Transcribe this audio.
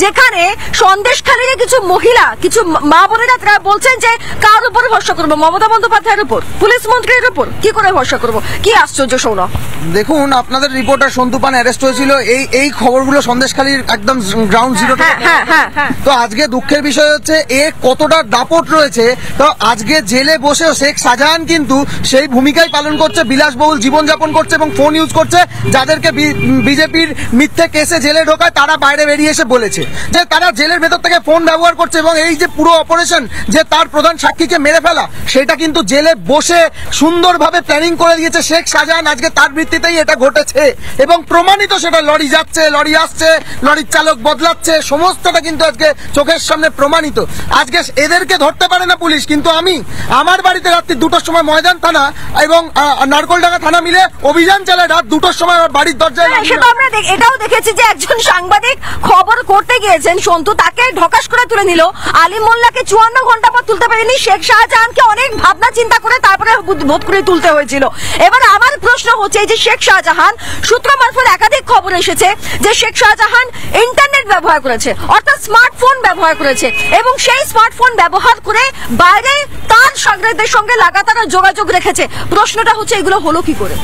যেখানে সন্দেশখালীর কিছু মহিলা, কিছু মা বোনেরা তারা বলছেন যে কার উপর ভরসা করবো, মমতা বন্দ্যোপাধ্যায়ের উপর, পুলিশ মন্ত্রীর উপর কি করে ভরসা করবো? কি আশ্চর্য শোনো। দেখুন, আপনাদের রিপোর্টার সন্তু পান অ্যারেস্ট হয়েছিল, এই খবরগুলো সন্দেশখালীর একদম গ্রাউন্ড জিরো। তো আজকে দুঃখের বিষয় হচ্ছে এ কতটা দাপট রয়েছে। তো আজকে জেলে বসেও শেখ শাহজাহান কিন্তু সেই ভূমিকাই পালন করছে, বিলাসবহুল জীবনযাপন করছে এবং ফোন ইউজ করছে। যাদেরকে বিজেপির মিথ্যে কেসে জেলে ঢোকায় তারা বাইরে বেরিয়ে এসে বলেছে যে তারা জেলের ভেতর থেকে ফোন ব্যবহার করছে, এবং এই যে পুরো অপারেশন যে তার প্রধান সাক্ষীকে মেরে ফেলা, সেটা কিন্তু জেলে বসে সুন্দরভাবে প্ল্যানিং করে দিয়েছে শেখ শাহজাহান। আজকে তার ভিত্তিতেই এটা ঘটেছে এবং প্রমাণিত। সেটা লরি যাচ্ছে, লরি আসছে, লরির চালক বদলাচ্ছে, সমস্তটা কিন্তু আজকে চোখের সামনে প্রমাণিত। আজকে এদেরকে ধরতে পারে না পুলিশ, কিন্তু আমি আমার বাড়িতে রাত্রি 2টার সময় ময়দান থানা এবং নারকলডাঙ্গা থানা মিলে অভিযান চালায় রাত 2টার সময় আমার বাড়ির দরজায়। সেটা আমরা এটাও দেখেছি যে একজন সাংবাদিক খবর করতে গিয়েছেন সন্তু, তাকে ঢকাশ করে তুলে নিল। আলী মোল্লাকে 54 ঘন্টা পর তুলতে পারেনি, শেখ শাহজাহানকে অনেক ভাবনা চিন্তা করে তারপরে বোধ করে তুলতে হয়েছিল। এবার আমার প্রশ্ন হচ্ছে, এই যে শেখ শাহজাহান, সূত্র মারফত একাধিক খবর এসেছে যে শেখ শাহজাহান ইন্টারনেট ব্যবহার করেছে, অর্থাৎ স্মার্টফোন ব্যবহার করেছে, এবং সেই স্মার্টফোন ব্যবহার করে বাইরে তার সাংবাদিকদের সঙ্গে লাগাতার যোগাযোগ রেখেছে। প্রশ্নটা হচ্ছে এগুলো হলো কি করে?